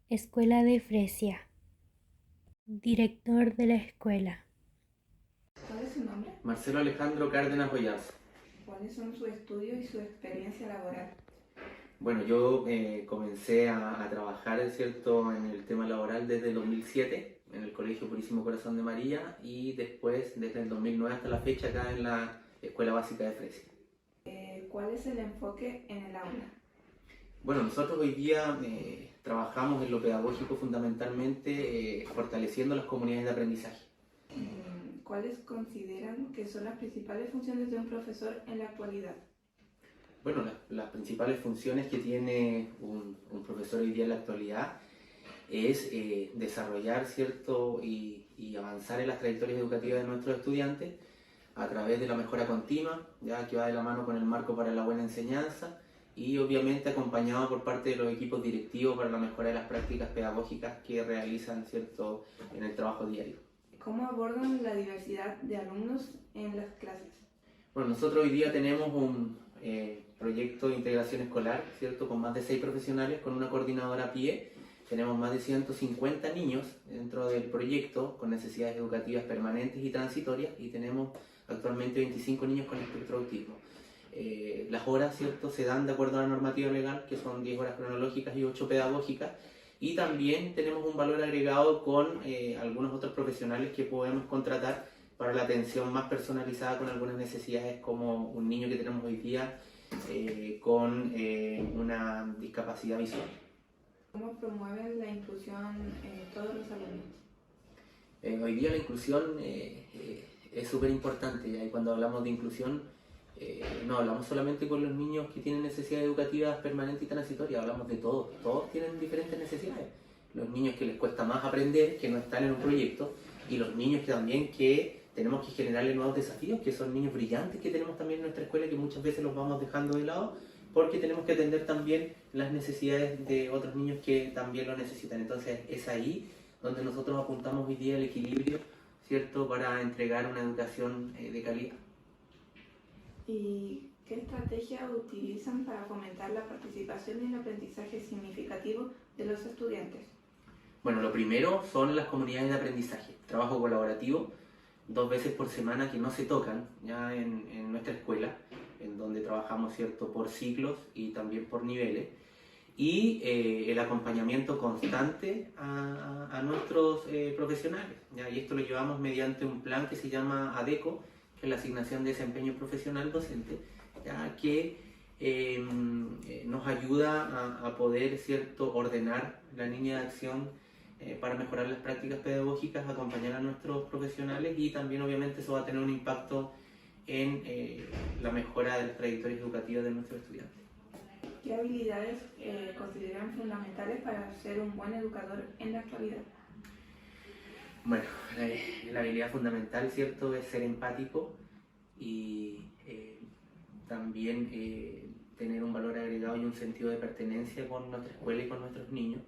Escuela de Fresia. Director de la escuela. ¿Cuál es su nombre? Marcelo Alejandro Cárdenas Boyazo. ¿Cuáles son sus estudios y su experiencia laboral? Bueno, yo comencé a trabajar, es cierto, en el tema laboral desde el 2007 en el Colegio Purísimo Corazón de María y después desde el 2009 hasta la fecha acá en la Escuela Básica de Fresia. ¿Cuál es el enfoque en el aula? Bueno, nosotros hoy día trabajamos en lo pedagógico fundamentalmente fortaleciendo las comunidades de aprendizaje. ¿Cuáles consideran que son las principales funciones de un profesor en la actualidad? Bueno, las principales funciones que tiene un profesor hoy día en la actualidad es desarrollar, ¿cierto? y avanzar en las trayectorias educativas de nuestros estudiantes a través de la mejora continua, ya que va de la mano con el marco para la buena enseñanza y obviamente acompañado por parte de los equipos directivos para la mejora de las prácticas pedagógicas que realizan, ¿cierto? En el trabajo diario. ¿Cómo abordan la diversidad de alumnos en las clases? Bueno, nosotros hoy día tenemos un proyecto de integración escolar, ¿cierto? Con más de 6 profesionales, con una coordinadora a pie. Tenemos más de 150 niños dentro del proyecto con necesidades educativas permanentes y transitorias y tenemos actualmente 25 niños con espectro autismo. Las horas, ¿cierto?, se dan de acuerdo a la normativa legal, que son 10 horas cronológicas y 8 pedagógicas, y también tenemos un valor agregado con algunos otros profesionales que podemos contratar para la atención más personalizada con algunas necesidades, como un niño que tenemos hoy día con una discapacidad visual. ¿Cómo promueven la inclusión todos los alumnos? Hoy día la inclusión es súper importante, y cuando hablamos de inclusión no hablamos solamente con los niños que tienen necesidades educativas permanentes y transitorias, hablamos de todos, todos tienen diferentes necesidades. Los niños que les cuesta más aprender, que no están en un proyecto, y los niños que también que tenemos que generarles nuevos desafíos, que son niños brillantes que tenemos también en nuestra escuela, que muchas veces los vamos dejando de lado, porque tenemos que atender también las necesidades de otros niños que también lo necesitan. Entonces es ahí donde nosotros apuntamos hoy día el equilibrio, ¿cierto?, para entregar una educación de calidad. ¿Y qué estrategia utilizan para fomentar la participación y el aprendizaje significativo de los estudiantes? Bueno, lo primero son las comunidades de aprendizaje, trabajo colaborativo, 2 veces por semana que no se tocan ya en nuestra escuela, en donde trabajamos, ¿cierto?, por ciclos y también por niveles, y el acompañamiento constante a nuestros profesionales, ¿ya? Y esto lo llevamos mediante un plan que se llama ADECO, que es la asignación de desempeño profesional docente, ya que nos ayuda a poder, ¿cierto?, ordenar la línea de acción para mejorar las prácticas pedagógicas, acompañar a nuestros profesionales, y también obviamente eso va a tener un impacto en la mejora de las trayectorias educativas de nuestros estudiantes. ¿Qué habilidades consideran fundamentales para ser un buen educador en la actualidad? Bueno, la habilidad fundamental, ¿cierto?, es ser empático y también tener un valor agregado y un sentido de pertenencia con nuestra escuela y con nuestros niños.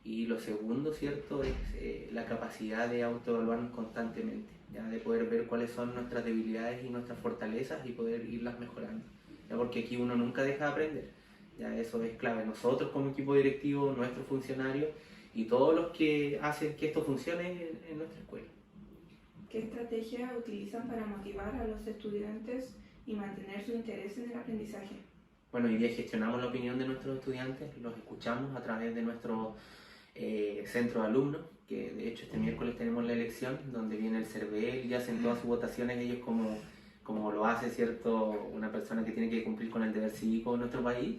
Y lo segundo, ¿cierto?, es la capacidad de autoevaluarnos constantemente, ¿ya? De poder ver cuáles son nuestras debilidades y nuestras fortalezas y poder irlas mejorando, ¿ya? Porque aquí uno nunca deja de aprender, ¿ya? Eso es clave. Nosotros como equipo directivo, nuestros funcionarios y todos los que hacen que esto funcione en nuestra escuela. ¿Qué estrategia utilizan para motivar a los estudiantes y mantener su interés en el aprendizaje? Bueno, hoy día gestionamos la opinión de nuestros estudiantes, los escuchamos a través de nuestro centro de alumnos, que de hecho este miércoles tenemos la elección, donde viene el CERVEL y hacen todas sus votaciones ellos como lo hace, ¿cierto?, una persona que tiene que cumplir con el deber cívico de nuestro país.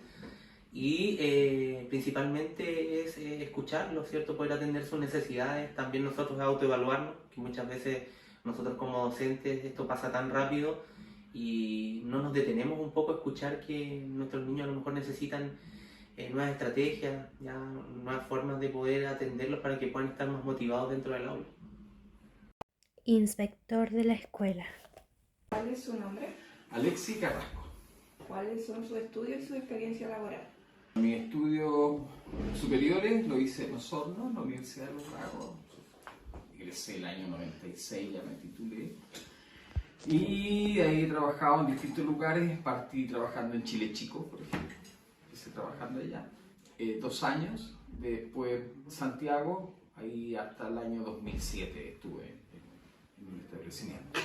Y principalmente es escucharlos, ¿cierto?, poder atender sus necesidades, también nosotros autoevaluarnos, que muchas veces nosotros como docentes esto pasa tan rápido y no nos detenemos un poco a escuchar que nuestros niños a lo mejor necesitan nuevas estrategias, ya, nuevas formas de poder atenderlos para que puedan estar más motivados dentro del aula. Inspector de la escuela. ¿Cuál es su nombre? Alexi Carrasco. ¿Cuáles son sus estudios y su experiencia laboral? Mis estudios superiores lo hice en Osorno, en la Universidad de Los Lagos. Egresé el año 96, ya me titulé. Y de ahí he trabajado en distintos lugares. Partí trabajando en Chile Chico, por ejemplo. Empecé trabajando allá 2 años. después Santiago, ahí hasta el año 2007 estuve en un establecimiento.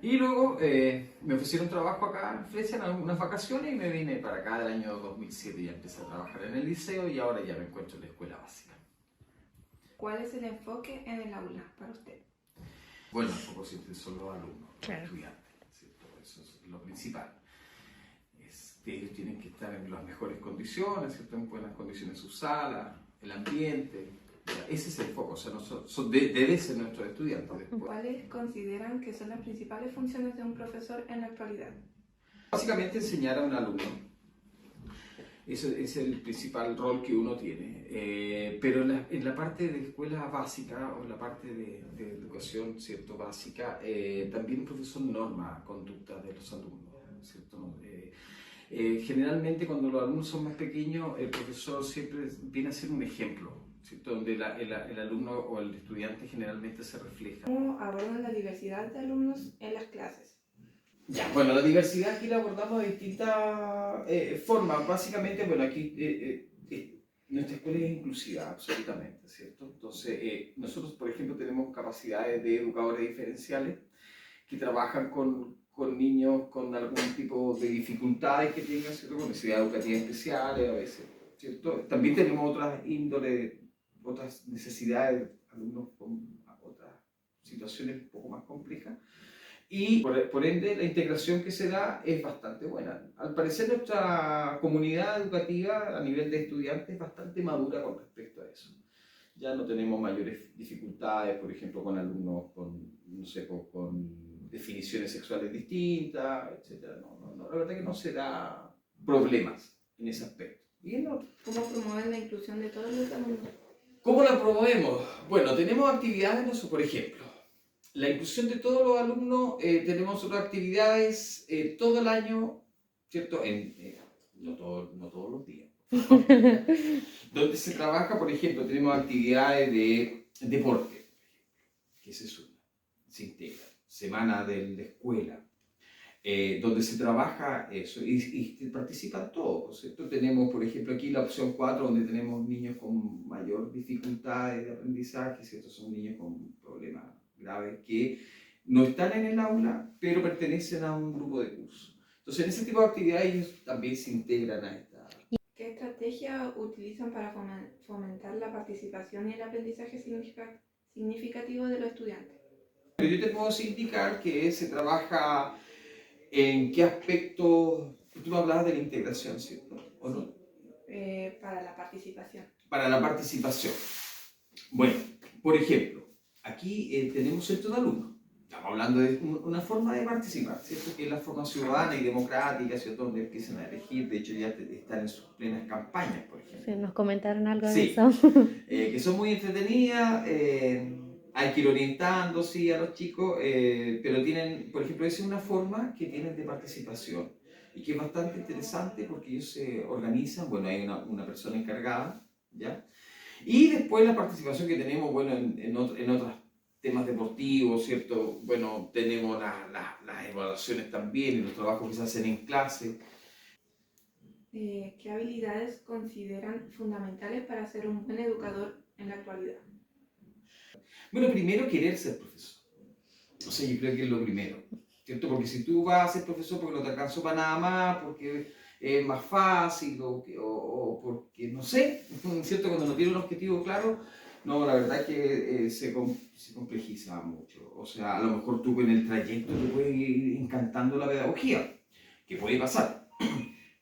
Y luego me ofrecieron trabajo acá en Fresia en algunas vacaciones y me vine para acá del año 2007 y ya empecé a trabajar en el liceo y ahora ya me encuentro en la escuela básica. ¿Cuál es el enfoque en el aula para usted? Bueno, un poco siempre son los alumnos, Claro. los estudiantes, ¿cierto? Eso es lo principal. Ellos tienen que estar en las mejores condiciones, ¿cierto? En buenas condiciones su sala, el ambiente. Ese es el foco, o sea, debe ser nuestros estudiantes después. ¿Cuáles consideran que son las principales funciones de un profesor en la actualidad? Básicamente enseñar a un alumno. Ese es el principal rol que uno tiene. Pero en la parte de escuela básica o en la parte de educación, ¿cierto? Básica, también un profesor norma conducta de los alumnos, ¿cierto? Generalmente cuando los alumnos son más pequeños, el profesor siempre viene a ser un ejemplo, ¿cierto? Donde el alumno o el estudiante generalmente se refleja. ¿Cómo abordan la diversidad de alumnos en las clases? Ya, bueno, la diversidad aquí la abordamos de distintas formas. Básicamente, bueno, aquí nuestra escuela es inclusiva, absolutamente, ¿cierto? Entonces, nosotros, por ejemplo, tenemos capacidades de educadores diferenciales que trabajan con niños con algún tipo de dificultades que tengan, ¿cierto? Con necesidades educativas especiales a veces, ¿cierto? También tenemos otras índoles, otras necesidades, alumnos con otras situaciones un poco más complejas. Y por ende la integración que se da es bastante buena. Al parecer nuestra comunidad educativa a nivel de estudiantes es bastante madura con respecto a eso. Ya no tenemos mayores dificultades, por ejemplo, con alumnos con, no sé, con definiciones sexuales distintas, etc. La verdad que no se da problemas en ese aspecto. ¿Cómo promueven la inclusión de todos los alumnos? ¿Cómo la promovemos? Bueno, tenemos actividades, por ejemplo, la inclusión de todos los alumnos, tenemos otras actividades todo el año, ¿cierto? No todos los días. Donde se trabaja, por ejemplo, tenemos actividades de deporte, que es una, se integra, semana de la escuela, donde se trabaja eso y participan todos, ¿cierto? Tenemos, por ejemplo, aquí la opción 4, donde tenemos niños con mayor dificultad de aprendizaje, ¿cierto? Son niños con problemas graves que no están en el aula, pero pertenecen a un grupo de curso. Entonces, en ese tipo de actividades ellos también se integran a esta. ¿Qué estrategia utilizan para fomentar la participación y el aprendizaje significativo de los estudiantes? Yo te puedo indicar que se trabaja en qué aspecto. Tú hablabas de la integración, ¿cierto? ¿O no? Para la participación. Para la participación. Bueno, por ejemplo, aquí tenemos centro de alumnos. Estamos hablando de una forma de participar, ¿cierto? Que es la forma ciudadana y democrática, ¿cierto? Donde empiezan a elegir, de hecho ya están en sus plenas campañas, por ejemplo. Sí, nos comentaron algo de Sí, eso. que son muy entretenidas, hay que ir orientando, sí, a los chicos, pero tienen, por ejemplo, esa es una forma que tienen de participación y que es bastante interesante porque ellos se organizan, bueno, hay una persona encargada, ¿ya? Y después la participación que tenemos, bueno, en otros temas deportivos, ¿cierto? Bueno, tenemos las evaluaciones también y los trabajos que se hacen en clase. ¿Qué habilidades consideran fundamentales para ser un buen educador en la actualidad? Bueno, primero querer ser profesor. O sea, yo creo que es lo primero, ¿cierto? Porque si tú vas a ser profesor porque no te alcanzó para nada más, porque es más fácil o porque, no sé, ¿cierto? Cuando no tiene un objetivo claro, no, la verdad es que se complejiza mucho. O sea, a lo mejor tú en el trayecto te puede ir encantando la pedagogía, que puede pasar.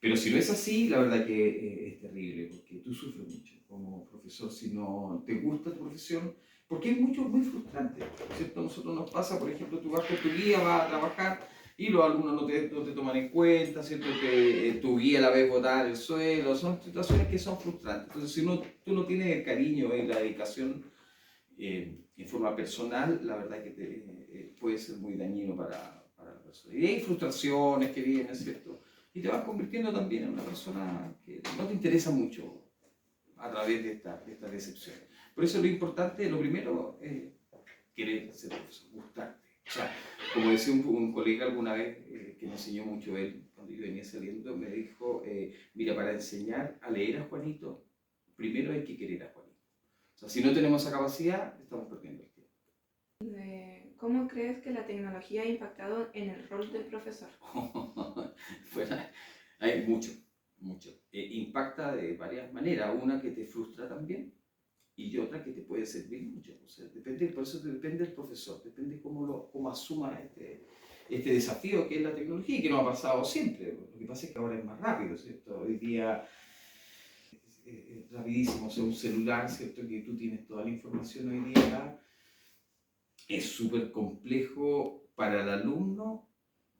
Pero si no es así, la verdad que es terrible, porque tú sufres mucho como profesor si no te gusta tu profesión, porque es muy frustrante, ¿cierto? A nosotros nos pasa, por ejemplo, tú vas con tu guía, vas a trabajar y los alumnos no te toman en cuenta, ¿cierto? Tu guía la ves botar el suelo, son situaciones que son frustrantes. Entonces, si tú no tienes el cariño y la dedicación en forma personal, la verdad que puede ser muy dañino para la persona. Y hay frustraciones que vienen, ¿cierto? Y te vas convirtiendo también en una persona que no te interesa mucho a través de esta decepción. Por eso lo importante, lo primero, es querer ser profesor, gustarte. O sea, como decía un colega alguna vez que me enseñó mucho él, cuando yo venía saliendo, me dijo, mira, para enseñar a leer a Juanito, primero hay que querer a Juanito. O sea, si no tenemos esa capacidad, estamos perdiendo el tiempo. ¿Cómo crees que la tecnología ha impactado en el rol del profesor? Bueno, hay mucho. Impacta de varias maneras. Una que te frustra también y otra que te puede servir mucho. O sea, por eso depende del profesor, depende cómo asuma este desafío que es la tecnología y que no ha pasado siempre. Lo que pasa es que ahora es más rápido, ¿cierto? Hoy día es rapidísimo. O sea, un celular, ¿cierto? Que tú tienes toda la información hoy día. Es súper complejo para el alumno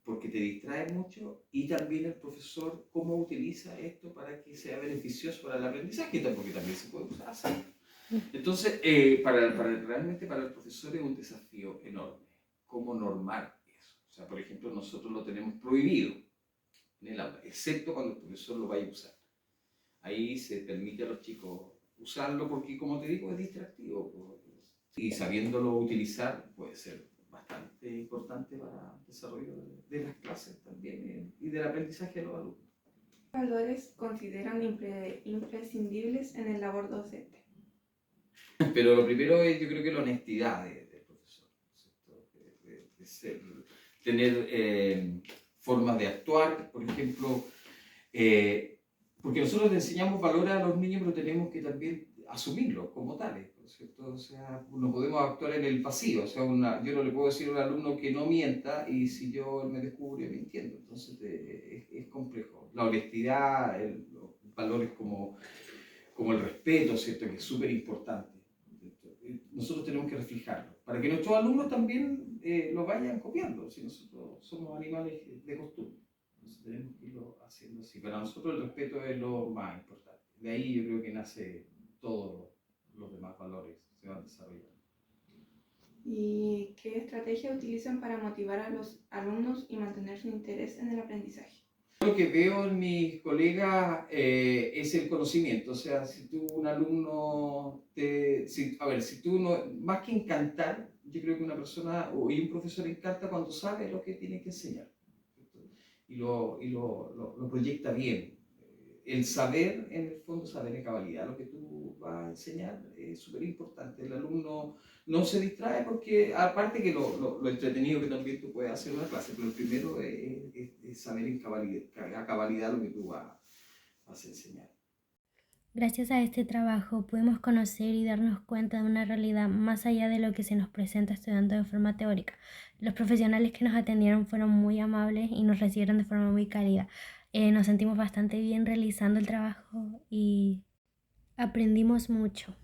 porque te distrae mucho y también el profesor cómo utiliza esto para que sea beneficioso para el aprendizaje, porque también se puede usar así. Entonces, realmente para el profesor es un desafío enorme, cómo normar eso. O sea, por ejemplo, nosotros lo tenemos prohibido en el aula, excepto cuando el profesor lo vaya a usar. Ahí se permite a los chicos usarlo porque, como te digo, es distractivo. Y sabiéndolo utilizar puede ser bastante importante para el desarrollo de las clases también y del aprendizaje de los alumnos. ¿Qué valores consideran imprescindibles en el labor docente? Pero lo primero es, yo creo que la honestidad del profesor, tener formas de actuar, por ejemplo, porque nosotros le enseñamos valores a los niños, pero tenemos que también asumirlos como tales, ¿cierto? O sea, no podemos actuar en el vacío. O sea, yo no le puedo decir a un alumno que no mienta y si yo me descubre mintiendo. Entonces es complejo. La honestidad, los valores como el respeto, ¿cierto? Que es súper importante. Nosotros tenemos que reflejarlo para que nuestros alumnos también lo vayan copiando. Si nosotros somos animales de costumbre, entonces tenemos que irlo haciendo así. Para nosotros el respeto es lo más importante. De ahí yo creo que nace todos los demás valores se van desarrollando. ¿Y qué estrategia utilizan para motivar a los alumnos y mantener su interés en el aprendizaje? Lo que veo en mis colegas es el conocimiento. O sea, si tú un alumno, si tú no, más que encantar, yo creo que una persona y un profesor encanta cuando sabe lo que tiene que enseñar, ¿cierto? Y lo proyecta bien. El saber, en el fondo, saber en cabalidad lo que tú vas a enseñar es súper importante. El alumno no se distrae porque, aparte que lo entretenido que también tú puedes hacer una clase, pero el primero es saber a cabalidad lo que tú vas a enseñar. Gracias a este trabajo pudimos conocer y darnos cuenta de una realidad más allá de lo que se nos presenta estudiando de forma teórica. Los profesionales que nos atendieron fueron muy amables y nos recibieron de forma muy cálida. Nos sentimos bastante bien realizando el trabajo y aprendimos mucho.